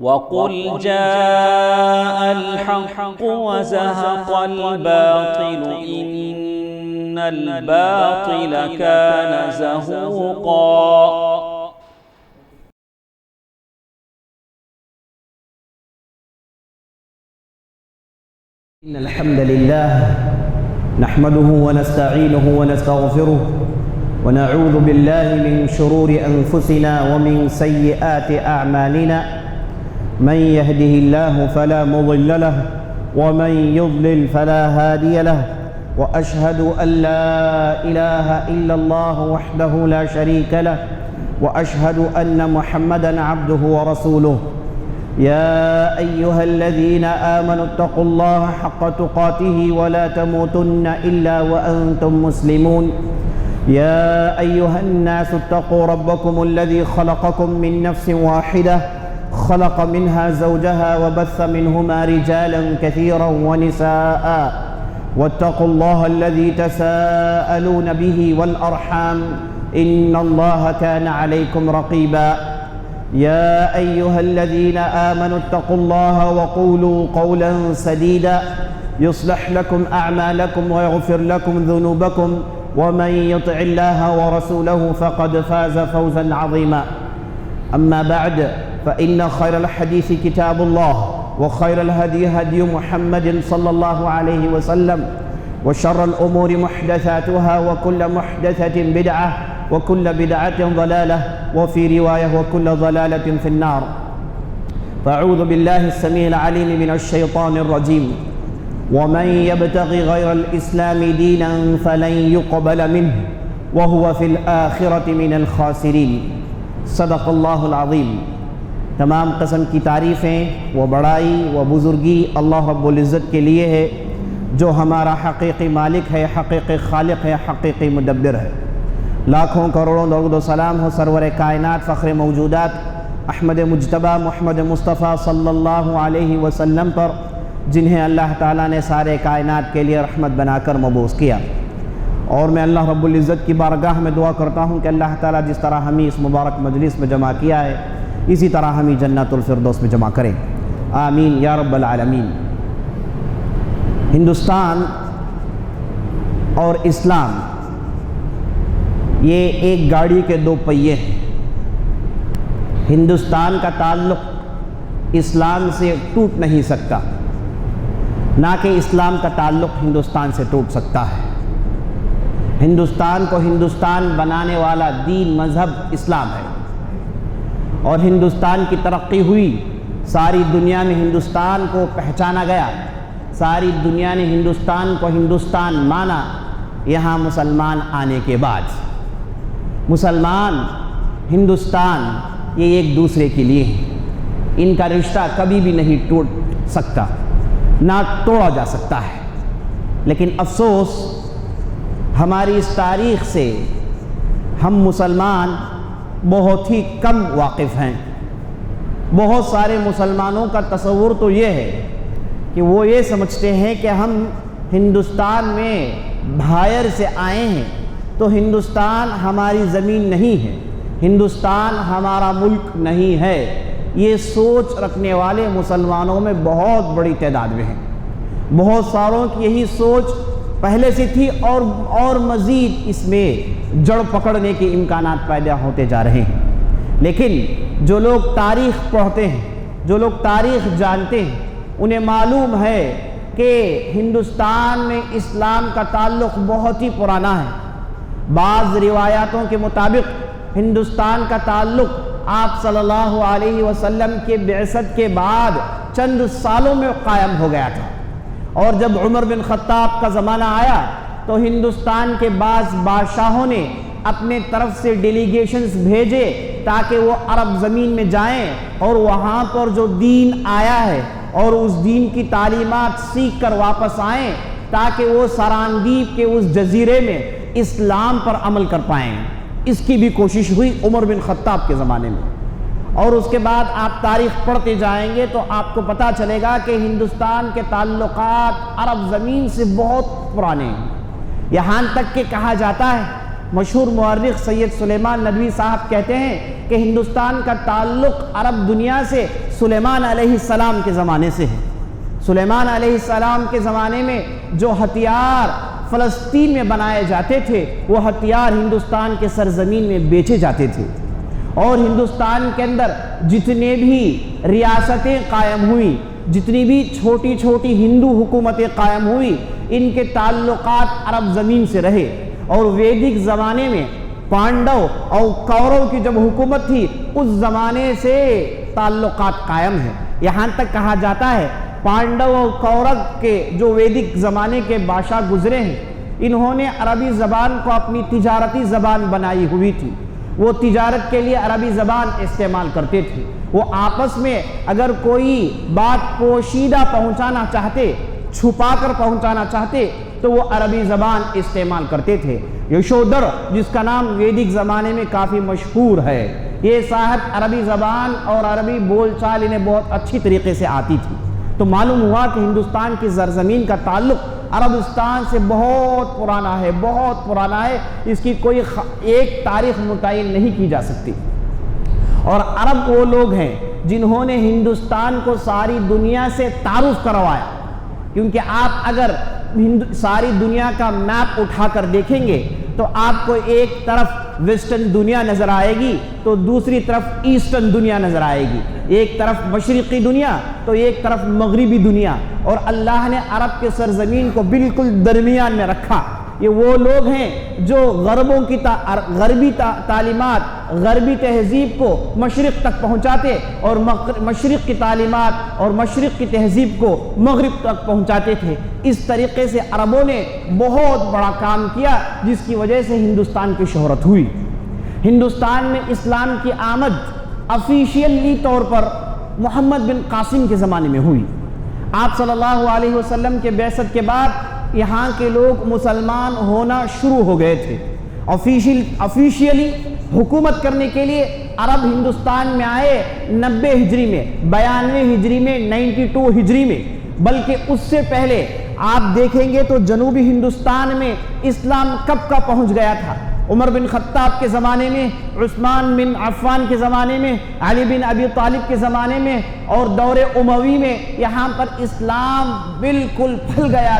وَقُلْ جَاءَ الْحَقُّ وَزَهَقَ الْبَاطِلُ إِنَّ الْبَاطِلَ كَانَ زَهُوقًا۔ إن الحمد لله نحمده ونستعينه ونستغفره ونعوذ بالله من شرور أنفسنا ومن سيئات أعمالنا، من يهده الله فلا مضل له ومن يضلل فلا هادي له، وأشهد أن لا إله إلا الله وحده لا شريك له، وأشهد أن محمدًا عبده ورسوله. يا أيها الذين آمنوا اتقوا الله حق تقاته ولا تموتن إلا وأنتم مسلمون. يا أيها الناس اتقوا ربكم الذي خلقكم من نفس واحدة، خلق منها زوجها وبث منهما رجالا كثيرا ونساء، واتقوا الله الذي تساءلون به والأرحام إن الله كان عليكم رقيبا. يا أيها الذين آمنوا اتقوا الله وقولوا قولا سديدا يصلح لكم أعمالكم ويغفر لكم ذنوبكم، ومن يطع الله ورسوله فقد فاز فوزا عظيما. أما بعد، فإن خير الحديث كتاب الله، وخير الهدي هدي محمد صلى الله عليه وسلم، وشر الأمور محدثاتها، وكل محدثة بدعة، وكل بدعة ضلالة، وفي رواية وكل ضلالة في النار. فأعوذ بالله السميع العليم من الشيطان الرجيم. ومن يبتغي غير الإسلام دينا فلن يقبل منه وهو في الآخرة من الخاسرين. صدق اللہ العظیم۔ تمام قسم کی تعریفیں و بڑائی و بزرگی اللہ رب العزت کے لیے ہے، جو ہمارا حقیقی مالک ہے، حقیقی خالق ہے، حقیقی مدبر ہے۔ لاکھوں کروڑوں درود و سلام ہو سرور کائنات، فخر موجودات احمد مجتبیٰ محمد مصطفیٰ صلی اللہ علیہ وسلم پر، جنہیں اللہ تعالیٰ نے سارے کائنات کے لیے رحمت بنا کر مبعوث کیا۔ اور میں اللہ رب العزت کی بارگاہ میں دعا کرتا ہوں کہ اللہ تعالیٰ جس طرح ہمیں اس مبارک مجلس میں جمع کیا ہے، اسی طرح ہمیں جنت الفردوس میں جمع کریں، آمین یا رب العالمین۔ ہندوستان اور اسلام یہ ایک گاڑی کے دو پہیے ہیں۔ ہندوستان کا تعلق اسلام سے ٹوٹ نہیں سکتا، نہ کہ اسلام کا تعلق ہندوستان سے ٹوٹ سکتا ہے۔ ہندوستان کو ہندوستان بنانے والا دین مذہب اسلام ہے، اور ہندوستان کی ترقی ہوئی، ساری دنیا میں ہندوستان کو پہچانا گیا، ساری دنیا نے ہندوستان کو ہندوستان مانا یہاں مسلمان آنے کے بعد۔ مسلمان ہندوستان یہ ایک دوسرے کے لیے ہیں، ان کا رشتہ کبھی بھی نہیں ٹوٹ سکتا، نہ توڑا جا سکتا ہے۔ لیکن افسوس، ہماری اس تاریخ سے ہم مسلمان بہت ہی کم واقف ہیں۔ بہت سارے مسلمانوں کا تصور تو یہ ہے کہ وہ یہ سمجھتے ہیں کہ ہم ہندوستان میں باہر سے آئے ہیں، تو ہندوستان ہماری زمین نہیں ہے، ہندوستان ہمارا ملک نہیں ہے۔ یہ سوچ رکھنے والے مسلمانوں میں بہت بڑی تعداد میں ہیں۔ بہت ساروں کی یہی سوچ پہلے سے تھی، اور مزید اس میں جڑ پکڑنے کے امکانات پیدا ہوتے جا رہے ہیں۔ لیکن جو لوگ تاریخ پڑھتے ہیں، جو لوگ تاریخ جانتے ہیں، انہیں معلوم ہے کہ ہندوستان میں اسلام کا تعلق بہت ہی پرانا ہے۔ بعض روایاتوں کے مطابق ہندوستان کا تعلق آپ صلی اللہ علیہ وسلم کے بعثت کے بعد چند سالوں میں قائم ہو گیا تھا، اور جب عمر بن خطاب کا زمانہ آیا تو ہندوستان کے بعض بادشاہوں نے اپنے طرف سے ڈیلیگیشنز بھیجے تاکہ وہ عرب زمین میں جائیں اور وہاں پر جو دین آیا ہے اور اس دین کی تعلیمات سیکھ کر واپس آئیں، تاکہ وہ سراندیپ کے اس جزیرے میں اسلام پر عمل کر پائیں۔ اس کی بھی کوشش ہوئی عمر بن خطاب کے زمانے میں، اور اس کے بعد آپ تاریخ پڑھتے جائیں گے تو آپ کو پتہ چلے گا کہ ہندوستان کے تعلقات عرب زمین سے بہت پرانے ہیں۔ یہاں تک کہ کہا جاتا ہے مشہور مورخ سید سلیمان ندوی صاحب کہتے ہیں کہ ہندوستان کا تعلق عرب دنیا سے سلیمان علیہ السلام کے زمانے سے ہے۔ سلیمان علیہ السلام کے زمانے میں جو ہتھیار فلسطین میں بنائے جاتے تھے وہ ہتھیار ہندوستان کے سرزمین میں بیچے جاتے تھے، اور ہندوستان کے اندر جتنے بھی ریاستیں قائم ہوئیں، جتنی بھی چھوٹی چھوٹی ہندو حکومتیں قائم ہوئی، ان کے تعلقات عرب زمین سے رہے۔ اور ویدک زمانے میں پانڈو اور کورو کی جب حکومت تھی اس زمانے سے تعلقات قائم ہیں۔ یہاں تک کہا جاتا ہے پانڈو اور کورو کے جو ویدک زمانے کے بادشاہ گزرے ہیں، انہوں نے عربی زبان کو اپنی تجارتی زبان بنائی ہوئی تھی۔ وہ تجارت کے لیے عربی زبان استعمال کرتے تھے۔ وہ آپس میں اگر کوئی بات پوشیدہ پہنچانا چاہتے، چھپا کر پہنچانا چاہتے، تو وہ عربی زبان استعمال کرتے تھے۔ یشودر جس کا نام ویدک زمانے میں کافی مشہور ہے، یہ صاحب عربی زبان اور عربی بول چال انہیں بہت اچھی طریقے سے آتی تھی۔ تو معلوم ہوا کہ ہندوستان کی زرزمین کا تعلق عربستان سے بہت پرانا ہے، بہت پرانا ہے، اس کی کوئی ایک تاریخ متعین نہیں کی جا سکتی۔ اور عرب وہ لوگ ہیں جنہوں نے ہندوستان کو ساری دنیا سے تعارف کروایا، کیونکہ آپ اگر ساری دنیا کا میپ اٹھا کر دیکھیں گے تو آپ کو ایک طرف ویسٹرن دنیا نظر آئے گی تو دوسری طرف ایسٹرن دنیا نظر آئے گی، ایک طرف مشرقی دنیا تو ایک طرف مغربی دنیا، اور اللہ نے عرب کے سرزمین کو بالکل درمیان میں رکھا۔ یہ وہ لوگ ہیں جو غربی تعلیمات، غربی تہذیب کو مشرق تک پہنچاتے، اور مشرق کی تعلیمات اور مشرق کی تہذیب کو مغرب تک پہنچاتے تھے۔ اس طریقے سے عربوں نے بہت بڑا کام کیا، جس کی وجہ سے ہندوستان کی شہرت ہوئی۔ ہندوستان میں اسلام کی آمد آفیشیلی طور پر محمد بن قاسم کے زمانے میں ہوئی۔ آپ صلی اللہ علیہ وسلم کے بعثت کے بعد یہاں کے لوگ مسلمان ہونا شروع ہو گئے تھے۔ آفیشیلی حکومت کرنے کے لیے عرب ہندوستان میں آئے 90 ہجری میں، 92 ہجری میں، 92 ہجری میں، بلکہ اس سے پہلے آپ دیکھیں گے تو جنوبی ہندوستان میں اسلام کب کا پہنچ گیا تھا۔ عمر بن خطاب کے زمانے میں، عثمان بن عفان کے زمانے میں، علی بن ابی طالب کے زمانے میں، اور دور اموی میں یہاں پر اسلام بالکل پھیل گیا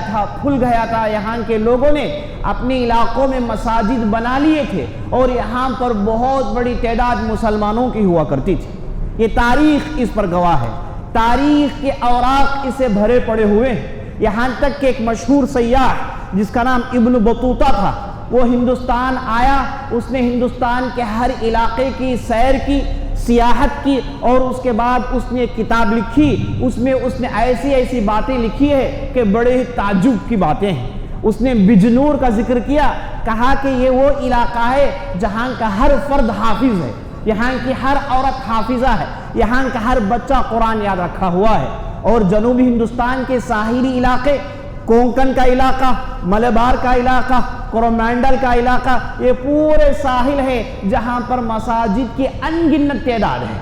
تھا۔ یہاں کے لوگوں نے اپنے علاقوں میں مساجد بنا لیے تھے، اور یہاں پر بہت بڑی تعداد مسلمانوں کی ہوا کرتی تھی۔ یہ تاریخ اس پر گواہ ہے، تاریخ کے اوراق اس سے بھرے پڑے ہوئے ہیں۔ یہاں تک کہ ایک مشہور سیاح جس کا نام ابن بطوطہ تھا، وہ ہندوستان آیا، اس نے ہندوستان کے ہر علاقے کی سیر کی، سیاحت کی، اور اس کے بعد اس نے کتاب لکھی۔ اس میں اس نے ایسی باتیں لکھی ہے کہ بڑے ہی تعجب کی باتیں ہیں۔ اس نے بجنور کا ذکر کیا، کہا کہ یہ وہ علاقہ ہے جہاں کا ہر فرد حافظ ہے، یہاں کی ہر عورت حافظہ ہے، یہاں کا ہر بچہ قرآن یاد رکھا ہوا ہے۔ اور جنوبی ہندوستان کے ساحلی علاقے، کونکن کا علاقہ، ملبار کا علاقہ، کورومنڈل کا علاقہ، یہ پورے ساحل ہے جہاں پر مساجد کی انگنت تعداد ہے،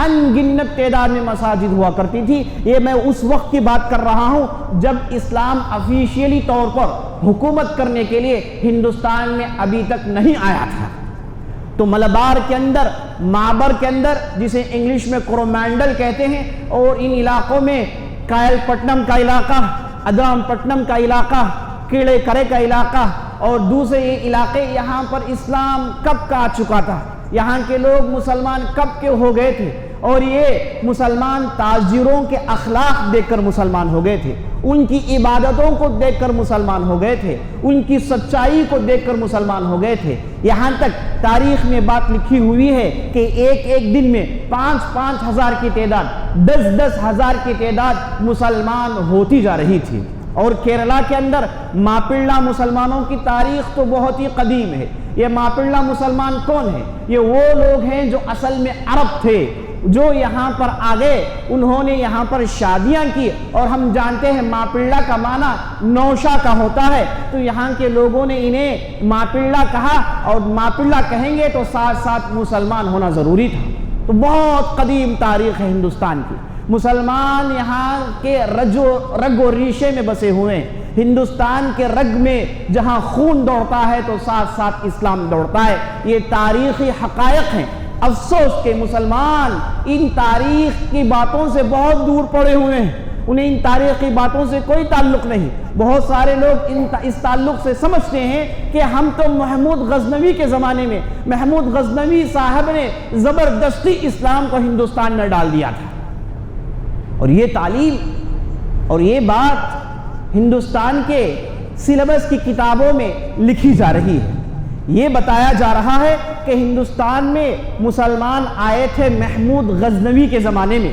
انگنت تعداد میں مساجد ہوا کرتی تھی۔ یہ میں اس وقت کی بات کر رہا ہوں جب اسلام آفیشیلی طور پر حکومت کرنے کے لیے ہندوستان میں ابھی تک نہیں آیا تھا۔ تو ملبار کے اندر، مابر کے اندر، جسے انگلش میں کورومنڈل کہتے ہیں، اور ان علاقوں میں کائل پٹنم کا علاقہ، ادرام پٹنم کا علاقہ، کیڑے کرے کا علاقہ، اور دوسرے یہ علاقے، یہاں پر اسلام کب کا آ چکا تھا، یہاں کے لوگ مسلمان کب کے ہو گئے تھے، اور یہ مسلمان تاجروں کے اخلاق دیکھ کر مسلمان ہو گئے تھے، ان کی عبادتوں کو دیکھ کر مسلمان ہو گئے تھے، ان کی سچائی کو دیکھ کر مسلمان ہو گئے تھے۔ یہاں تک تاریخ میں بات لکھی ہوئی ہے کہ ایک دن میں 5,000 ہزار کی تعداد، 10,000 ہزار کی تعداد مسلمان ہوتی جا رہی تھی۔ اور کیرلا کے اندر ماپڑا مسلمانوں کی تاریخ تو بہت ہی قدیم ہے۔ یہ ماپڑا مسلمان کون ہیں؟ یہ وہ لوگ ہیں جو اصل میں عرب تھے، جو یہاں پر آ گئے، انہوں نے یہاں پر شادیاں کی، اور ہم جانتے ہیں ماپڑا کا معنی نوشا کا ہوتا ہے، تو یہاں کے لوگوں نے انہیں ماپڑا کہا، اور ماپڑا کہیں گے تو ساتھ ساتھ مسلمان ہونا ضروری تھا۔ تو بہت قدیم تاریخ ہے ہندوستان کی۔ مسلمان یہاں کے رگ و ریشے میں بسے ہوئے ہیں۔ ہندوستان کے رگ میں جہاں خون دوڑتا ہے تو ساتھ ساتھ اسلام دوڑتا ہے۔ یہ تاریخی حقائق ہیں۔ افسوس کہ مسلمان ان تاریخ کی باتوں سے بہت دور پڑے ہوئے ہیں، انہیں ان تاریخی باتوں سے کوئی تعلق نہیں۔ بہت سارے لوگ اس تعلق سے سمجھتے ہیں کہ ہم تو محمود غزنوی کے زمانے میں محمود غزنوی صاحب نے زبردستی اسلام کو ہندوستان میں ڈال دیا تھا، اور یہ تعلیم اور یہ بات ہندوستان کے سلیبس کی کتابوں میں لکھی جا رہی ہے۔ یہ بتایا جا رہا ہے کہ ہندوستان میں مسلمان آئے تھے محمود غزنوی کے زمانے میں،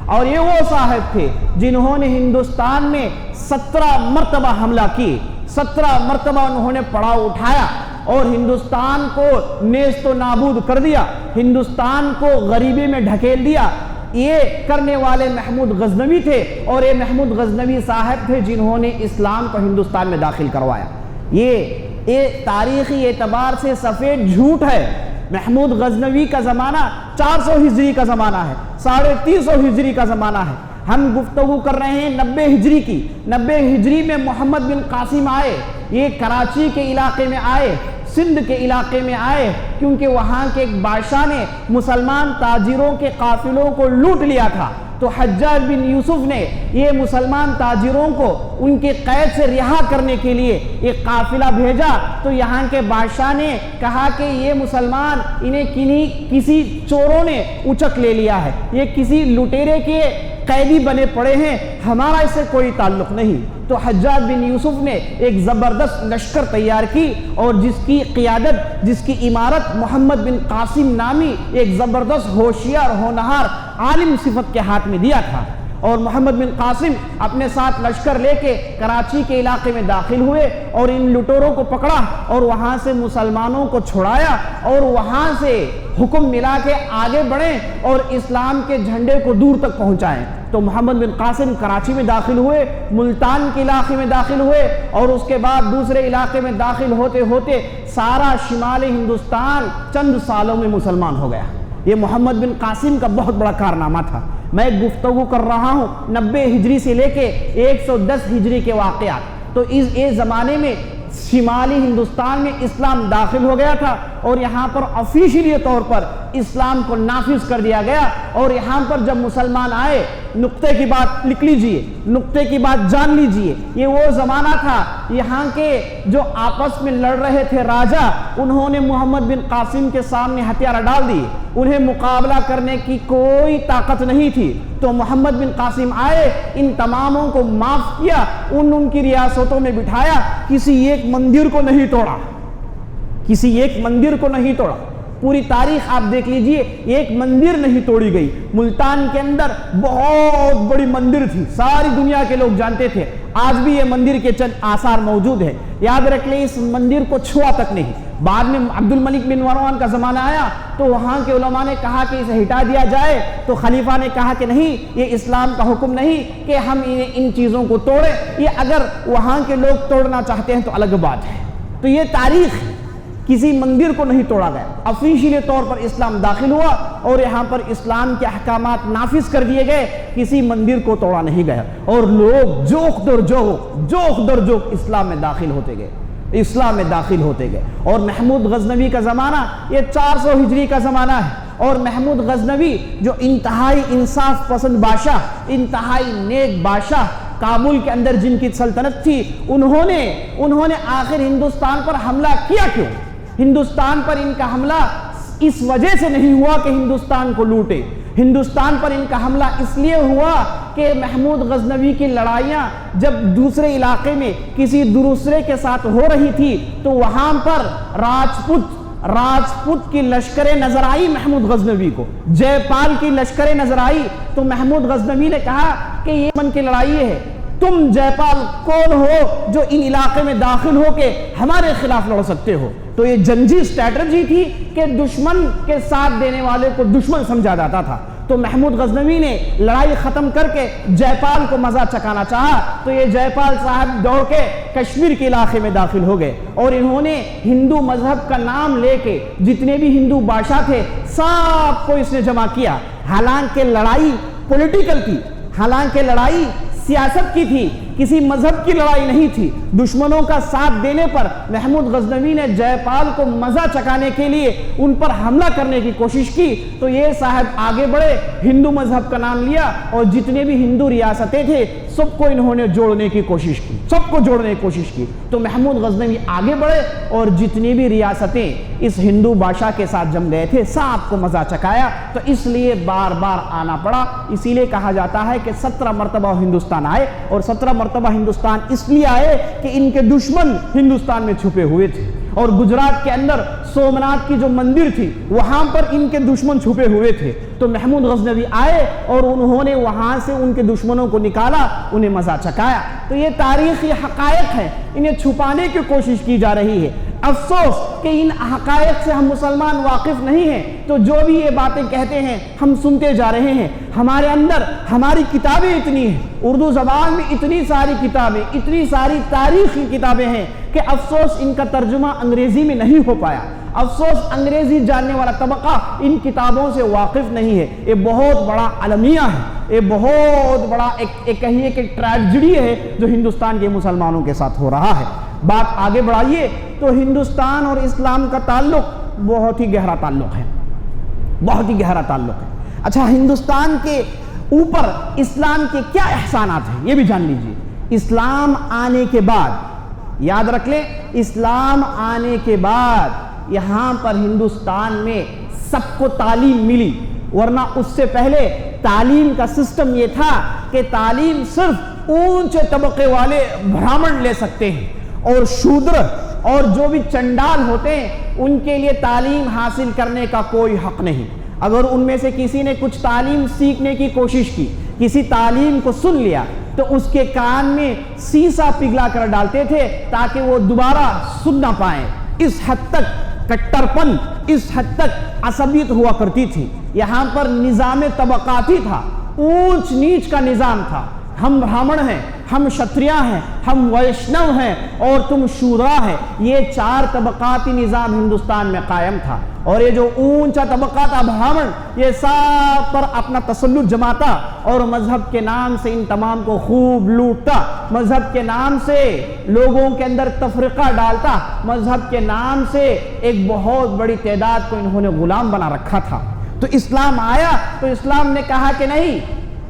اور یہ وہ صاحب تھے جنہوں نے ہندوستان میں 17 مرتبہ حملہ کی، 17 مرتبہ انہوں نے پڑاؤ اٹھایا اور ہندوستان کو نیست و نابود کر دیا، ہندوستان کو غریبی میں ڈھکیل دیا۔ یہ کرنے والے محمود غزنوی تھے، اور یہ محمود غزنوی صاحب تھے جنہوں نے اسلام کو ہندوستان میں داخل کروایا۔ یہ تاریخی اعتبار سے سفید جھوٹ ہے۔ محمود غزنوی کا زمانہ 400 ہجری کا زمانہ ہے، 350 ہجری کا زمانہ ہے۔ ہم گفتگو کر رہے ہیں 90 ہجری کی۔ 90 ہجری میں محمد بن قاسم آئے، یہ کراچی کے علاقے میں آئے، سندھ کے علاقے میں آئے، کیونکہ وہاں کے ایک بادشاہ نے مسلمان تاجروں کے قافلوں کو لوٹ لیا تھا، تو حجاج بن یوسف نے یہ مسلمان تاجروں کو ان کے قید سے رہا کرنے کے لیے ایک قافلہ بھیجا۔ تو یہاں کے بادشاہ نے کہا کہ یہ مسلمان انہیں کسی چوروں نے اچک لے لیا ہے، یہ کسی لٹیرے کے قیدی بنے پڑے ہیں، ہمارا اس سے کوئی تعلق نہیں۔ تو حجاج بن یوسف نے ایک زبردست لشکر تیار کی، اور جس کی قیادت، جس کی امارت محمد بن قاسم نامی ایک زبردست ہوشیار ہونہار عالم صفت کے ہاتھ میں دیا تھا۔ اور محمد بن قاسم اپنے ساتھ لشکر لے کے کراچی کے علاقے میں داخل ہوئے، اور ان لٹوروں کو پکڑا اور وہاں سے مسلمانوں کو چھڑایا، اور وہاں سے حکم ملا کے آگے بڑھیں اور اسلام کے جھنڈے کو دور تک پہنچائیں۔ تو محمد بن قاسم کراچی میں داخل ہوئے، ملتان کے علاقے میں داخل ہوئے، اور اس کے بعد دوسرے علاقے میں داخل ہوتے ہوتے سارا شمال ہندوستان چند سالوں میں مسلمان ہو گیا۔ یہ محمد بن قاسم کا بہت بڑا کارنامہ تھا۔ میں گفتگو کر رہا ہوں 90 ہجری سے لے کے 110 ہجری کے واقعات۔ تو اس زمانے میں شمالی ہندوستان میں اسلام داخل ہو گیا تھا، اور یہاں پر آفیشیلی طور پر اسلام کو نافذ کر دیا گیا۔ اور یہاں پر جب مسلمان آئے، نقطے کی بات لکھ لیجئے، نقطے کی بات جان لیجئے، یہ وہ زمانہ تھا یہاں کے جو آپس میں لڑ رہے تھے راجہ، انہوں نے محمد بن قاسم کے سامنے ہتھیار ڈال دیے، انہیں مقابلہ کرنے کی کوئی طاقت نہیں تھی۔ تو محمد بن قاسم آئے، ان تماموں کو معاف کیا، ان کی ریاستوں میں بٹھایا، کسی ایک مندر کو نہیں توڑا، کسی ایک مندر کو نہیں توڑا۔ پوری تاریخ آپ دیکھ لیجئے، ایک مندر نہیں توڑی گئی۔ ملتان کے اندر بہت بڑی مندر تھی، ساری دنیا کے لوگ جانتے تھے، آج بھی یہ مندر کے چند آثار موجود ہیں۔ یاد رکھ لیں، اس مندر کو چھوا تک نہیں۔ بعد میں عبد الملک بن مروان کا زمانہ آیا تو وہاں کے علماء نے کہا کہ اسے ہٹا دیا جائے، تو خلیفہ نے کہا کہ نہیں، یہ اسلام کا حکم نہیں کہ ہم ان چیزوں کو توڑیں، یہ اگر وہاں کے لوگ توڑنا چاہتے ہیں تو الگ بات ہے۔ تو یہ تاریخ، کسی مندر کو نہیں توڑا گیا، آفیشیلی طور پر اسلام داخل ہوا اور یہاں پر اسلام کے احکامات نافذ کر دیے گئے، کسی مندر کو توڑا نہیں گیا، اور لوگ جوخ در جوخ اسلام میں داخل ہوتے گئے، اسلام میں داخل ہوتے گئے۔ اور محمود غزنوی کا زمانہ یہ 400 ہجری کا زمانہ ہے، اور محمود غزنوی جو انتہائی انصاف پسند بادشاہ، انتہائی نیک بادشاہ، کابل کے اندر جن کی سلطنت تھی، انہوں نے آخر ہندوستان پر حملہ کیا کیوں؟ ہندوستان پر ان کا حملہ اس وجہ سے نہیں ہوا کہ ہندوستان کو لوٹے، ہندوستان پر ان کا حملہ اس لیے ہوا کہ محمود غزنوی کی لڑائیاں جب دوسرے علاقے میں کسی دوسرے کے ساتھ ہو رہی تھی تو وہاں پر راجپوت کی لشکریں نظر آئی محمود غزنوی کو، جے پال کی لشکریں نظر آئی، تو محمود غزنوی نے کہا کہ یہ من کی لڑائی ہے، تم جے پال کون ہو جو ان علاقے میں داخل ہو کے ہمارے خلاف لڑ سکتے ہو؟ تو یہ جنگی اسٹریٹجی تھی کہ دشمن کے ساتھ دینے والے کو دشمن سمجھا جاتا تھا۔ تو محمود غزنوی نے لڑائی ختم کر کے جے پال کو مزہ چکانا چاہا، تو یہ جے پال صاحب دوڑ کے کشمیر کے علاقے میں داخل ہو گئے، اور انہوں نے ہندو مذہب کا نام لے کے جتنے بھی ہندو بادشاہ تھے سب کو اس نے جمع کیا۔ حالانکہ لڑائی پولیٹیکل تھی، حالانکہ لڑائی سیاست کی تھی، کسی مذہب کی لڑائی نہیں تھی۔ دشمنوں کا ساتھ دینے پر محمود غزنوی نے جے پال کو مزہ چکانے کے لیے ان پر حملہ کرنے کی کوشش کی، تو یہ صاحب آگے بڑھے، ہندو مذہب کا نام لیا اور جتنے بھی ہندو ریاستیں تھے سب کو انہوں نے جوڑنے کی کوشش کی، سب کو جوڑنے کی کوشش کی۔ تو محمود غزنوی آگے بڑھے اور جتنی بھی ریاستیں اس ہندو بادشاہ کے ساتھ جم گئے تھے سب کو مزہ چکایا، تو اس لیے بار بار آنا پڑا۔ اسی لیے کہا جاتا ہے کہ 17 مرتبہ ہندوستان آئے، اور 17 مرتبہ ہندوستان اس لیے آئے کہ ان کے دشمن ہندوستان میں چھپے ہوئے تھے، اور گجرات کے اندر سومناتھ کی جو مندر تھی وہاں پر ان کے دشمن چھپے ہوئے تھے، تو محمود غزنوی آئے اور انہوں نے وہاں سے ان کے دشمنوں کو نکالا، انہیں مزہ چکایا۔ تو یہ تاریخی حقائق ہیں، انہیں چھپانے کی کوشش کی جا رہی ہے۔ افسوس کہ ان حقائق سے ہم مسلمان واقف نہیں ہیں، تو جو بھی یہ باتیں کہتے ہیں ہم سنتے جا رہے ہیں۔ ہمارے اندر ہماری کتابیں اتنی ہیں، اردو زبان میں اتنی ساری کتابیں، اتنی ساری تاریخی کتابیں ہیں کہ افسوس ان کا ترجمہ انگریزی میں نہیں ہو پایا۔ افسوس انگریزی جاننے والا طبقہ ان کتابوں سے واقف نہیں ہے۔ یہ بہت بڑا المیہ ہے، یہ بہت بڑا ایک کہیے کہ ٹریجڈی ہے جو ہندوستان کے مسلمانوں کے ساتھ ہو رہا ہے۔ بات آگے بڑھائیے تو ہندوستان اور اسلام کا تعلق بہت ہی گہرا تعلق ہے، بہت ہی گہرا تعلق ہے۔ اچھا، ہندوستان کے اوپر اسلام کے کیا احسانات ہیں یہ بھی جان لیجیے۔ اسلام آنے کے بعد، یاد رکھ لیں، اسلام آنے کے بعد یہاں پر ہندوستان میں سب کو تعلیم ملی، ورنہ اس سے پہلے تعلیم کا سسٹم یہ تھا کہ تعلیم صرف اونچے طبقے والے برہمن لے سکتے ہیں، اور شودر اور جو بھی چنڈال ہوتے ہیں ان کے لیے تعلیم حاصل کرنے کا کوئی حق نہیں۔ اگر ان میں سے کسی نے کچھ تعلیم سیکھنے کی کوشش کی، کسی تعلیم کو سن لیا، تو اس کے کان میں سیسا پگھلا کر ڈالتے تھے تاکہ وہ دوبارہ سن نہ پائیں۔ اس حد تک کٹرپن، اس حد تک عصبیت ہوا کرتی تھی۔ یہاں پر نظام طبقاتی تھا، اونچ نیچ کا نظام تھا۔ ہم برہمن ہیں، ہم شتریہ ہیں، ہم ویشنو ہیں، اور تم شودرا ہیں۔ یہ 4 طبقاتی نظام ہندوستان میں قائم تھا، اور یہ جو اونچا طبقہ تھا برہمن، یہ سب پر اپنا تسلط جماتا اور مذہب کے نام سے ان تمام کو خوب لوٹتا، مذہب کے نام سے لوگوں کے اندر تفرقہ ڈالتا، مذہب کے نام سے ایک بہت بڑی تعداد کو انہوں نے غلام بنا رکھا تھا۔ تو اسلام آیا تو اسلام نے کہا کہ نہیں،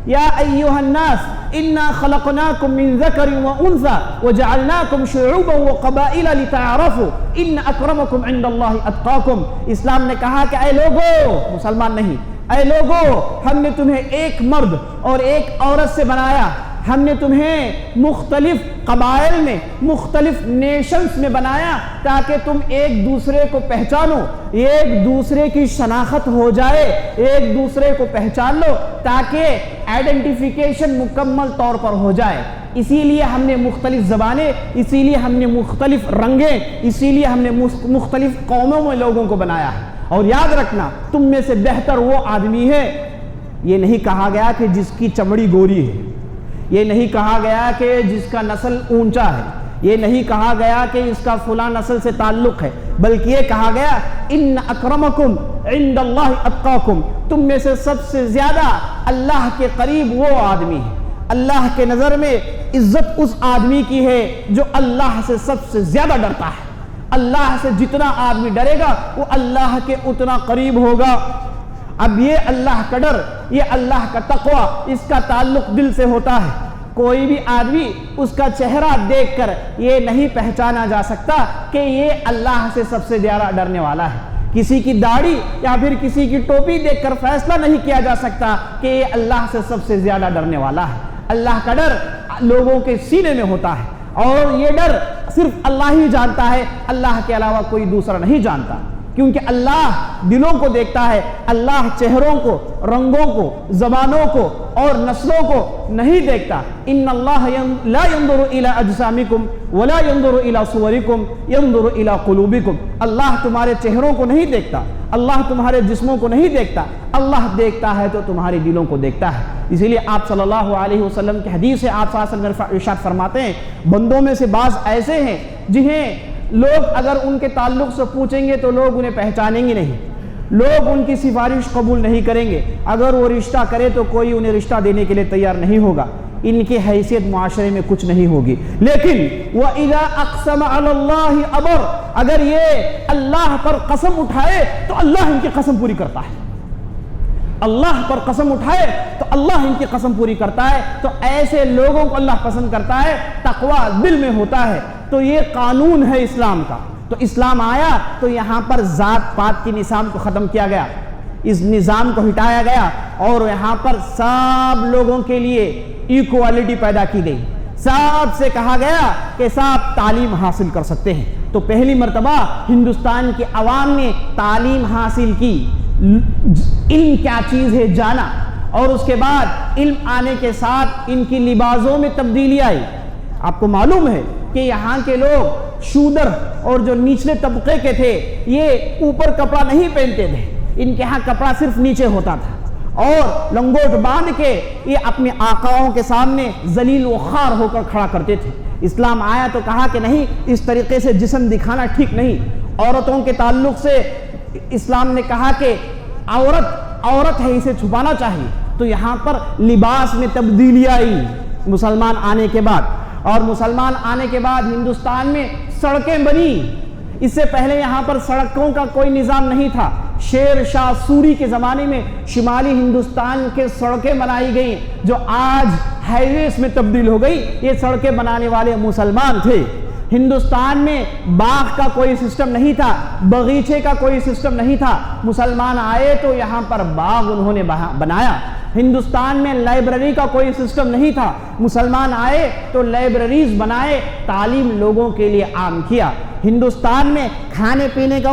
یا ایھا الناس انا خلقناکم من ذکر و انثی وجعلناکم شعوبا وقبائل لتعارفوا ان اکرمکم عند اللہ اتقاکم۔ اسلام نے کہا کہ اے لوگو، مسلمان نہیں، اے لوگو، ہم نے تمہیں ایک مرد اور ایک عورت سے بنایا، ہم نے تمہیں مختلف قبائل میں، مختلف نیشنز میں بنایا تاکہ تم ایک دوسرے کو پہچانو، ایک دوسرے کی شناخت ہو جائے، ایک دوسرے کو پہچان لو تاکہ آئیڈینٹیفیکیشن مکمل طور پر ہو جائے۔ اسی لیے ہم نے مختلف زبانیں، اسی لیے ہم نے مختلف رنگیں، اسی لیے ہم نے مختلف قوموں میں لوگوں کو بنایا ہے۔ اور یاد رکھنا، تم میں سے بہتر وہ آدمی ہے، یہ نہیں کہا گیا کہ جس کی چمڑی گوری ہے، یہ نہیں کہا گیا کہ جس کا نسل اونچا ہے، یہ نہیں کہا گیا کہ اس کا فلاں نسل سے تعلق ہے، بلکہ یہ کہا گیا ان اکرمکم عند اللہ اتقاکم، تم میں سے سب سے زیادہ اللہ کے قریب وہ آدمی ہے۔ اللہ کے نظر میں عزت اس آدمی کی ہے جو اللہ سے سب سے زیادہ ڈرتا ہے۔ اللہ سے جتنا آدمی ڈرے گا وہ اللہ کے اتنا قریب ہوگا۔ اب یہ اللہ کا ڈر، یہ اللہ کا تقوی، اس کا تعلق دل سے ہوتا ہے۔ کوئی بھی آدمی اس کا چہرہ دیکھ کر یہ نہیں پہچانا جا سکتا کہ یہ اللہ سے سب سے زیادہ ڈرنے والا ہے۔ کسی کی داڑھی یا پھر کسی کی ٹوپی دیکھ کر فیصلہ نہیں کیا جا سکتا کہ یہ اللہ سے سب سے زیادہ ڈرنے والا ہے۔ اللہ کا ڈر لوگوں کے سینے میں ہوتا ہے، اور یہ ڈر صرف اللہ ہی جانتا ہے، اللہ کے علاوہ کوئی دوسرا نہیں جانتا، کیونکہ اللہ دلوں کو دیکھتا ہے، اللہ چہروں کو، رنگوں کو، زبانوں کو اور نسلوں کو نہیں دیکھتا۔ ان اللہ لا ينظر الى اجسامکم ولا ينظر الى صورکم ينظر الى قلوبکم۔ اللہ تمہارے چہروں کو نہیں دیکھتا، اللہ تمہارے جسموں کو نہیں دیکھتا، اللہ دیکھتا ہے تو تمہارے دلوں کو دیکھتا ہے۔ اسی لیے آپ صلی اللہ علیہ وسلم کی حدیث ہے، آپ صلی اللہ علیہ وسلم ارشاد فرماتے ہیں، بندوں میں سے بعض ایسے ہیں جنہیں لوگ اگر ان کے تعلق سے پوچھیں گے تو لوگ انہیں پہچانیں گے نہیں، لوگ ان کی سفارش قبول نہیں کریں گے، اگر وہ رشتہ کرے تو کوئی انہیں رشتہ دینے کے لیے تیار نہیں ہوگا۔ ان کی حیثیت معاشرے میں کچھ نہیں ہوگی. لیکن وَإِذَا أَقْسَمَ عَلَى اللَّهِ أَبَرَّ، اگر یہ اللہ پر قسم اٹھائے تو اللہ ان کی قسم پوری کرتا ہے. اللہ پر قسم اٹھائے تو اللہ ان کی قسم پوری کرتا ہے. تو ایسے لوگوں کو اللہ پسند کرتا ہے، تقویٰ دل میں ہوتا ہے. تو یہ قانون ہے اسلام کا. تو اسلام آیا تو یہاں پر ذات پات کی نظام کو ختم کیا گیا، اس نظام کو ہٹایا گیا، اور یہاں پر سب لوگوں کے لیے ایکوالٹی پیدا کی گئی. سب سے کہا گیا کہ سب تعلیم حاصل کر سکتے ہیں. تو پہلی مرتبہ ہندوستان کے عوام نے تعلیم حاصل کی، علم کیا چیز ہے جانا، اور اس کے بعد علم آنے کے ساتھ ان کی لباسوں میں تبدیلی آئی. آپ کو معلوم ہے کہ یہاں کے لوگ شودر اور جو نچلے طبقے کے تھے یہ اوپر کپڑا نہیں پہنتے تھے. ان کے ہاں کپڑا صرف نیچے ہوتا تھا، اور لنگوٹ باندھ کے یہ اپنے آقاؤں کے سامنے ذلیل و خوار ہو کر کھڑا کرتے تھے. اسلام آیا تو کہا کہ نہیں، اس طریقے سے جسم دکھانا ٹھیک نہیں. عورتوں کے تعلق سے اسلام نے کہا کہ عورت ہے، اسے چھپانا چاہیے. تو یہاں پر لباس میں تبدیلی آئی مسلمان آنے کے بعد. اور مسلمان آنے کے بعد ہندوستان میں سڑکیں بنی. اس سے پہلے یہاں پر سڑکوں کا کوئی نظام نہیں تھا. شیر شاہ سوری کے زمانے میں شمالی ہندوستان کے سڑکیں بنائی گئی جو آج ہائی ویز میں تبدیل ہو گئی. یہ سڑکیں بنانے والے مسلمان تھے. ہندوستان میں باغ کا کوئی سسٹم نہیں تھا، باغیچے کا کوئی سسٹم نہیں تھا. مسلمان آئے تو یہاں پر باغ انہوں نے بنایا. ہندوستان میں لائبریری کا کوئی سسٹم نہیں تھا. مسلمان آئے تو لائبریریز بنائے، تعلیم لوگوں کے لیے عام کیا. ہندوستان میں کھانے پینے کا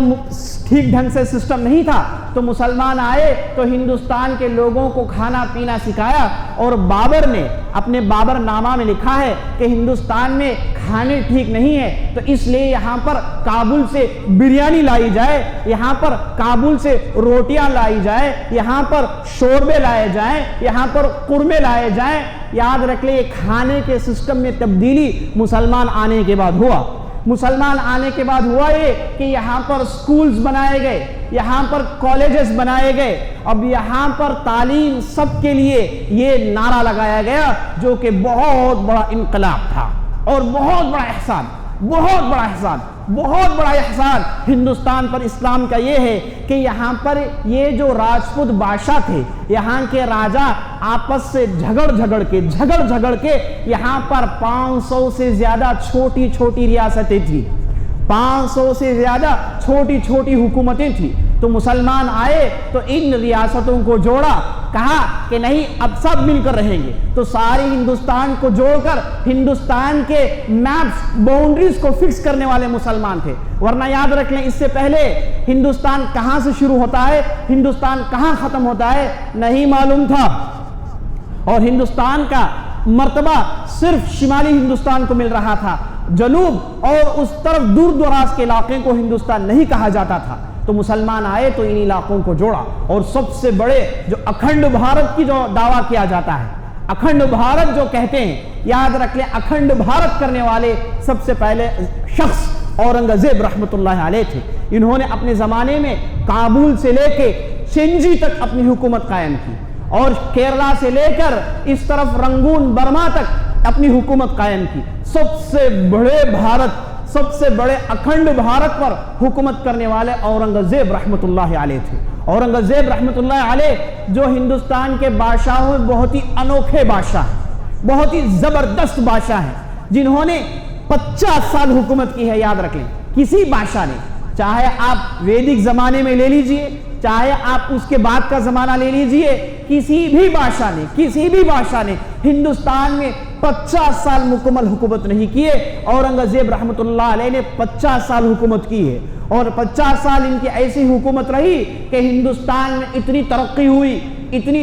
ٹھیک ڈھنگ سے سسٹم نہیں تھا، تو مسلمان آئے تو ہندوستان کے لوگوں کو کھانا پینا سکھایا. اور بابر نے اپنے بابر نامہ میں لکھا ہے کہ ہندوستان میں کھانے ٹھیک نہیں ہے، تو اس لیے یہاں پر کابل سے بریانی لائی جائے، یہاں پر کابل سے روٹیاں لائی جائے، یہاں پر شوربے لائے جائیں، یہاں پر قورمے لائے جائیں. یاد رکھ لیں، کھانے کے سسٹم میں تبدیلی مسلمان آنے کے بعد ہوا. مسلمان آنے کے بعد ہوا یہ کہ یہاں پر سکولز بنائے گئے، یہاں پر کالجز بنائے گئے. اب یہاں پر تعلیم سب کے لیے یہ نعرہ لگایا گیا جو کہ بہت بڑا انقلاب تھا، اور بہت بڑا احسان ہندوستان پر اسلام کا یہ ہے کہ یہاں پر یہ جو راجپوت بادشاہ تھے، یہاں کے راجہ آپس سے جھگڑ کے یہاں پر 500 سے زیادہ چھوٹی چھوٹی ریاستیں تھیں، 500 سے زیادہ چھوٹی چھوٹی حکومتیں تھیں. تو مسلمان آئے تو ان ریاستوں کو جوڑا، کہا کہ نہیں اب سب مل کر رہیں گے. تو سارے ہندوستان کو جوڑ کر ہندوستان کے میپس، باؤنڈریز کو فکس کرنے والے مسلمان تھے. ورنہ یاد رکھ لیں، اس سے پہلے ہندوستان کہاں سے شروع ہوتا ہے، ہندوستان کہاں ختم ہوتا ہے، نہیں معلوم تھا. اور ہندوستان کا مرتبہ صرف شمالی ہندوستان کو مل رہا تھا، جنوب اور اس طرف دور دراز کے علاقے کو ہندوستان نہیں کہا جاتا تھا. تو مسلمان آئے تو ان علاقوں کو جوڑا. اور سب سے بڑے جو اکھنڈ بھارت کی جو دعویٰ کیا جاتا ہے، اکھنڈ بھارت جو کہتے ہیں، یاد رکھ لیں اکھنڈ بھارت کرنے والے سب سے پہلے شخص اورنگزیب رحمۃ اللہ علیہ تھے. انہوں نے اپنے زمانے میں کابل سے لے کے چنجی تک اپنی حکومت قائم کی، اور کیرلا سے لے کر اس طرف رنگون برما تک اپنی حکومت قائم کی. سب سے بڑے اکھنڈ بھارت پر حکومت کرنے والے اورنگزیب رحمۃ اللہ علیہ تھے. اورنگزیب رحمۃ اللہ علیہ جو ہندوستان کے بادشاہوں میں بہت ہی انوکھے بادشاہ ہیں، بہت ہی زبردست بادشاہ ہیں، جنہوں نے 50 سال حکومت کی ہے. یاد رکھ لیں، کسی بادشاہ نے، چاہے آپ ویدک زمانے میں لے لیجئے، چاہے آپ اس کے بعد کا زمانہ لے لیجئے، کسی بھی بادشاہ نے ہندوستان میں 50 سال مکمل حکومت نہیں کیے. اورنگزیب رحمۃ اللہ علیہ نے 50 سال حکومت کی ہے، اور 50 سال ان کی ایسی حکومت رہی کہ ہندوستان میں اتنی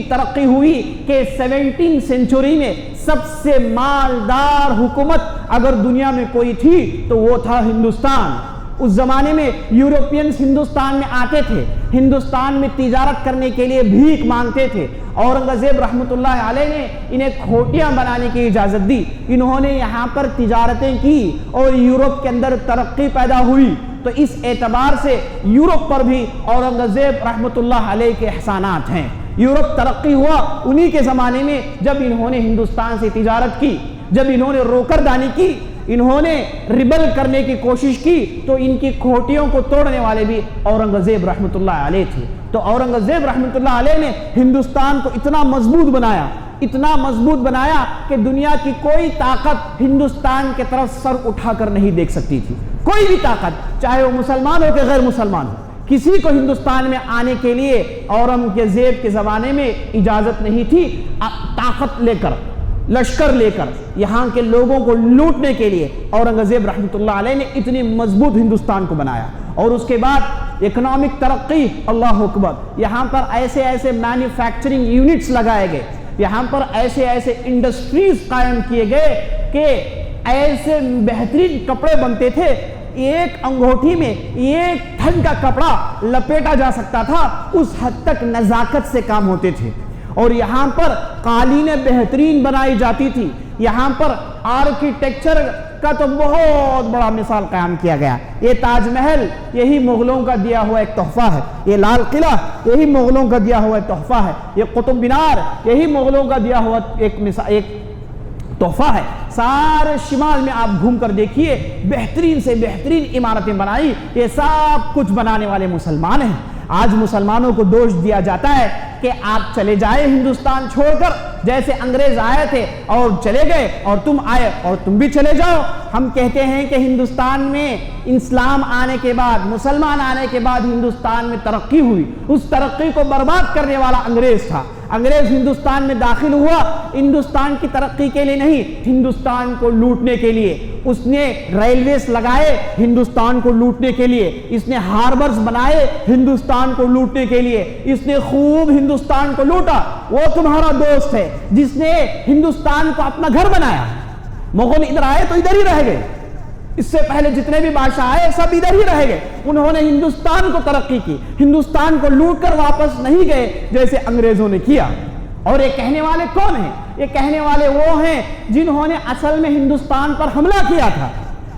ترقی ہوئی کہ 17 سینچری میں سب سے مالدار حکومت اگر دنیا میں کوئی تھی تو وہ تھا ہندوستان. اس زمانے میں یورپینز ہندوستان میں آتے تھے، ہندوستان میں تجارت کرنے کے لیے بھیک مانگتے تھے. اورنگزیب رحمۃ اللہ علیہ نے انہیں کھوٹیاں بنانے کی اجازت دی. انہوں نے یہاں پر تجارتیں کی اور یورپ کے اندر ترقی پیدا ہوئی. تو اس اعتبار سے یورپ پر بھی اورنگزیب رحمۃ اللہ علیہ کے احسانات ہیں. یورپ ترقی ہوا انہی کے زمانے میں، جب انہوں نے ہندوستان سے تجارت کی، جب انہوں نے روکردانی کی، انہوں نے ریبل کرنے کی کوشش کی، تو ان کی کھوٹیوں کو توڑنے والے بھی اورنگزیب رحمۃ اللہ علیہ تھے۔ تو اورنگزیب رحمۃ اللہ علیہ نے ہندوستان کو اتنا مضبوط بنایا، اتنا مضبوط بنایا کہ دنیا کی کوئی طاقت ہندوستان کے طرف سر اٹھا کر نہیں دیکھ سکتی تھی۔ کوئی بھی طاقت، چاہے وہ مسلمان ہو کہ غیر مسلمان ہو، کسی کو ہندوستان میں آنے کے لیے اورنگزیب کے زمانے میں اجازت نہیں تھی۔ طاقت لے کر، لشکر لے کر یہاں کے لوگوں کو لوٹنے کے لیے اورنگزیب رحمۃ اللہ علیہ نے اتنی مضبوط ہندوستان کو بنایا۔ اور اس کے بعد اکنامک ترقی، اللہ اکبر، یہاں پر ایسے ایسے مینوفیکچرنگ یونٹس لگائے گئے، یہاں پر ایسے ایسے انڈسٹریز قائم کیے گئے کہ ایسے بہترین کپڑے بنتے تھے، ایک انگوٹھی میں ایک تھن کا کپڑا لپیٹا جا سکتا تھا، اس حد تک نزاکت سے کام ہوتے تھے۔ اور یہاں پر قالینیں بہترین بنائی جاتی تھی، یہاں پر آرکیٹیکچر کا تو بہت بڑا مثال قائم کیا گیا۔ یہ تاج محل یہی مغلوں کا دیا ہوا ایک تحفہ ہے، یہ لال قلعہ یہی مغلوں کا دیا ہوا ایک تحفہ ہے، یہ قطب مینار یہی مغلوں کا دیا ہوا ایک تحفہ ہے۔ سارے شمال میں آپ گھوم کر دیکھیے، بہترین سے بہترین عمارتیں بنائی، یہ سب کچھ بنانے والے مسلمان ہیں۔ آج مسلمانوں کو دوش دیا جاتا ہے کہ آپ چلے جائیں ہندوستان چھوڑ کر، جیسے انگریز آئے تھے اور چلے گئے اور تم آئے اور تم بھی چلے جاؤ۔ ہم کہتے ہیں کہ ہندوستان میں اسلام آنے کے بعد، مسلمان آنے کے بعد ہندوستان میں ترقی ہوئی، اس ترقی کو برباد کرنے والا انگریز تھا۔ انگریز ہندوستان میں داخل ہوا ہندوستان کی ترقی کے لیے نہیں، ہندوستان کو لوٹنے کے لیے۔ اس نے ریلویز لگائے ہندوستان کو لوٹنے کے لیے، اس نے ہاربرز بنائے ہندوستان کو لوٹنے کے لیے، اس نے خوب ہندوستان کو لوٹا۔ وہ تمہارا دوست ہے جس نے ہندوستان کو اپنا گھر بنایا۔ مغل ادھر آئے تو ادھر ہی رہ گئے، اس سے پہلے جتنے بھی بادشاہ آئے سب ادھر ہی رہ گئے، انہوں نے ہندوستان کو ترقی کی، ہندوستان کو لوٹ کر واپس نہیں گئے جیسے انگریزوں نے کیا۔ اور یہ کہنے والے کون ہیں؟ یہ کہنے والے وہ ہیں جنہوں نے اصل میں ہندوستان پر حملہ کیا تھا۔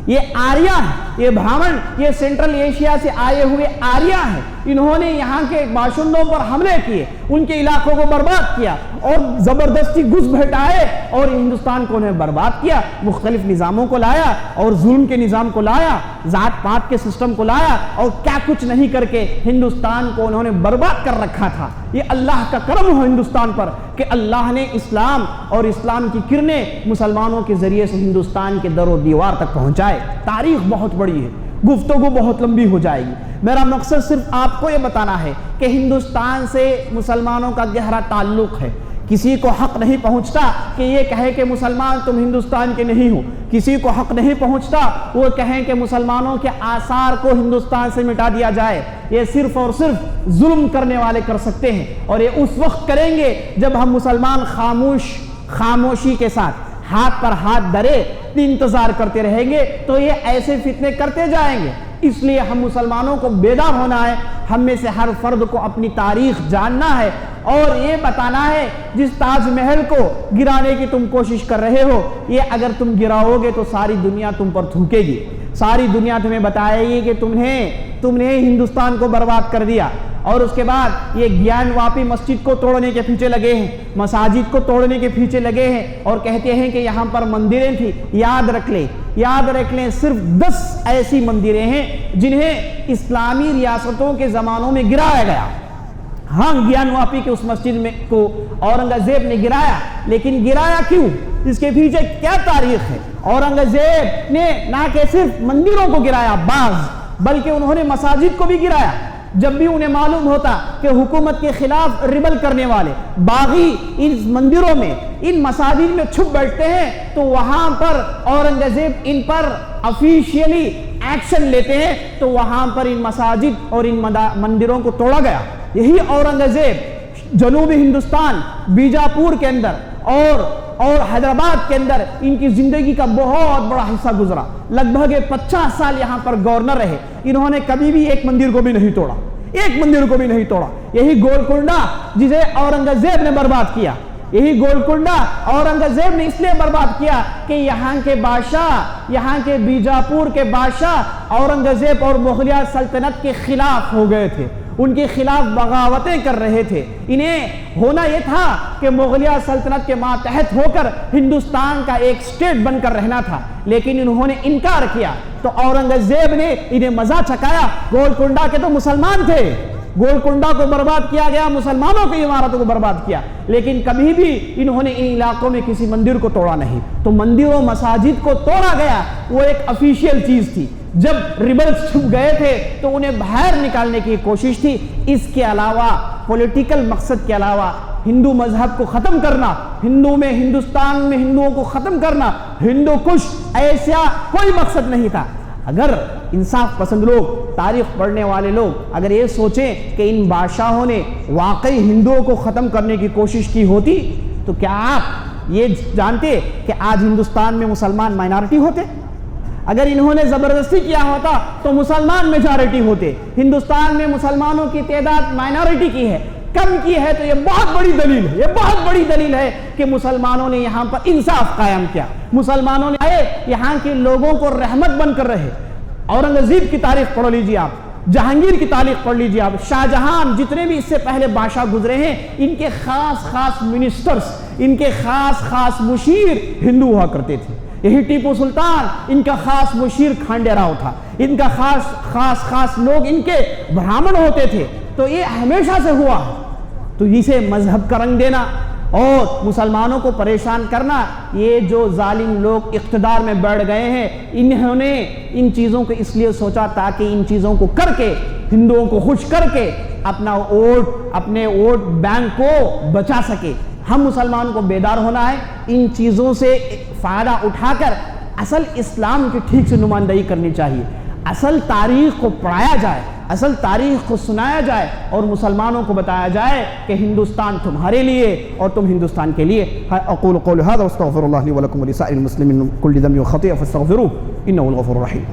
یہ آریہ ہیں، یہ بھامن، یہ سینٹرل ایشیا سے آئے ہوئے آریہ ہیں، انہوں نے یہاں کے باشندوں پر حملے کیے، ان کے علاقوں کو برباد کیا اور زبردستی گھس بھٹائے اور ہندوستان کو انہیں برباد کیا، مختلف نظاموں کو لایا اور ظلم کے نظام کو لایا، ذات پات کے سسٹم کو لایا اور کیا کچھ نہیں کر کے ہندوستان کو انہوں نے برباد کر رکھا تھا۔ یہ اللہ کا کرم ہو ہندوستان پر کہ اللہ نے اسلام اور اسلام کی کرنیں مسلمانوں کے ذریعے سے ہندوستان کے در و دیوار تک پہنچائے۔ تاریخ بہت بڑی ہے، گفتگو بہت لمبی ہو جائے گی، میرا مقصد صرف آپ کو یہ بتانا ہے کہ ہندوستان سے مسلمانوں کا گہرا تعلق ہے۔ کسی کو حق نہیں پہنچتا کہ یہ کہے کہ مسلمان تم ہندوستان کے نہیں ہو، کسی کو حق نہیں پہنچتا وہ کہیں کہ مسلمانوں کے آثار کو ہندوستان سے مٹا دیا جائے۔ یہ صرف اور صرف ظلم کرنے والے کر سکتے ہیں، اور یہ اس وقت کریں گے جب ہم مسلمان خاموشی کے ساتھ ہاتھ پر ہاتھ دھرے انتظار کرتے رہیں گے تو یہ ایسے فتنے کرتے جائیں گے۔ اس لیے ہم مسلمانوں کو بیدار ہونا ہے، ہم میں سے ہر فرد کو اپنی تاریخ جاننا ہے اور یہ بتانا ہے جس تاج محل کو گرانے کی تم کوشش کر رہے ہو، یہ اگر تم گراؤ گے تو ساری دنیا تم پر تھوکے گی، ساری دنیا تمہیں بتائے گی کہ تم نے ہندوستان کو برباد کر دیا۔ اور اس کے بعد یہ گیان واپی مسجد کو توڑنے کے پیچھے لگے ہیں، مساجد کو توڑنے کے پیچھے لگے ہیں اور کہتے ہیں کہ یہاں پر مندریں تھی۔ یاد رکھ لیں صرف 10 ایسی مندریں ہیں جنہیں اسلامی ریاستوں کے زمانوں میں گرایا گیا۔ ہاں، گیان واپی کے اس مسجد میں کو اورنگزیب نے گرایا، لیکن گرایا کیوں؟ اس کے پیچھے کیا تاریخ ہے؟ اورنگزیب نے نہ کہ صرف مندروں کو گرایا بلکہ انہوں نے مساجد کو بھی گرایا۔ جب بھی انہیں معلوم ہوتا کہ حکومت کے خلاف ریبل کرنے والے باغی ان مندروں میں، ان مساجد میں چھپ بیٹھتے ہیں تو وہاں پر اورنگزیب ان پر آفیشیلی ایکشن لیتے ہیں، تو وہاں پر ان مساجد اور ان مندروں کو توڑا گیا۔ یہی اورنگزیب جنوبی ہندوستان، بیجاپور کے اندر اور حیدرآباد کے اندر ان کی زندگی کا بہت بڑا حصہ گزرا، لگ بھگ 50 سال یہاں پر گورنر رہے، انہوں نے کبھی بھی ایک مندر کو بھی نہیں توڑا، ایک مندر کو بھی نہیں توڑا۔ یہی گولکنڈہ جسے اورنگزیب نے برباد کیا، یہی گولکنڈہ اورنگزیب نے اس لیے برباد کیا کہ یہاں کے بادشاہ، یہاں کے بیجاپور کے بادشاہ اورنگزیب اور مغلیہ سلطنت کے خلاف ہو گئے تھے، ان کے خلاف بغاوتیں کر رہے تھے. انہیں ہونا یہ تھا کہ مغلیہ سلطنت کے ماتحت ہو کر ہندوستان کا ایک اسٹیٹ بن کر رہنا تھا، لیکن انہوں نے انکار کیا. تو اورنگزیب نے انہیں مزہ چکایا. گولکنڈہ کے تو مسلمان تھے، گولکنڈہ کو برباد کیا گیا، مسلمانوں کی عمارتوں کو برباد کیا، لیکن کبھی بھی انہوں نے ان علاقوں میں کسی مندر کو توڑا نہیں. تو مندروں مساجد کو توڑا گیا، وہ ایک افیشیل چیز تھی. جب ریبلز چھپ گئے تھے تو انہیں باہر نکالنے کی کوشش تھی. اس کے علاوہ پولیٹیکل مقصد کے علاوہ ہندو مذہب کو ختم کرنا، ہندوستان میں ہندوؤں کو ختم کرنا، ہندو کش، ایسا کوئی مقصد نہیں تھا. اگر انصاف پسند لوگ، تاریخ پڑھنے والے لوگ اگر یہ سوچیں کہ ان بادشاہوں نے واقعی ہندوؤں کو ختم کرنے کی کوشش کی ہوتی تو کیا آپ یہ جانتے کہ آج ہندوستان میں مسلمان مائنارٹی ہوتے؟ اگر انہوں نے زبردستی کیا ہوتا تو مسلمان میجارٹی ہوتے. ہندوستان میں مسلمانوں کی تعداد مائنارٹی کی ہے، کم کی ہے، تو یہ بہت بڑی دلیل ہے، یہ بہت بڑی دلیل ہے کہ مسلمانوں نے یہاں پر انصاف قائم کیا. مسلمانوں نے آئے یہاں کے لوگوں کو رحمت بن کر رہے. اورنگزیب کی تاریخ پڑھ لیجیے آپ، جہانگیر کی تاریخ پڑھ لیجیے آپ، شاہ جہان، جتنے بھی اس سے پہلے بادشاہ گزرے ہیں، ان کے خاص خاص منسٹرز، ان کے خاص خاص مشیر ہندو ہوا کرتے تھے. یہی ٹیپو سلطان، ان کا خاص مشیر کھانڈے راؤ تھا، ان کا خاص لوگ ان کے برہمن ہوتے تھے. تو یہ ہمیشہ سے ہوا. تو اسے مذہب کا رنگ دینا اور مسلمانوں کو پریشان کرنا، یہ جو ظالم لوگ اقتدار میں بیٹھ گئے ہیں، انہوں نے ان چیزوں کو اس لیے سوچا تاکہ ان چیزوں کو کر کے ہندوؤں کو خوش کر کے اپنے ووٹ بینک کو بچا سکے. ہم مسلمانوں کو بیدار ہونا ہے، ان چیزوں سے فائدہ اٹھا کر اصل اسلام کی ٹھیک سے نمائندگی کرنی چاہیے. اصل تاریخ کو پڑھایا جائے، اصل تاریخ کو سنایا جائے اور مسلمانوں کو بتایا جائے کہ ہندوستان تمہارے لیے اور تم ہندوستان کے لیے. اقول قولی ھذا واستغفر اللہ لی ولکم ولسائر المسلمین من کل ذنب وخطیئۃ فاستغفروہ انہ هو الغفور الرحیم.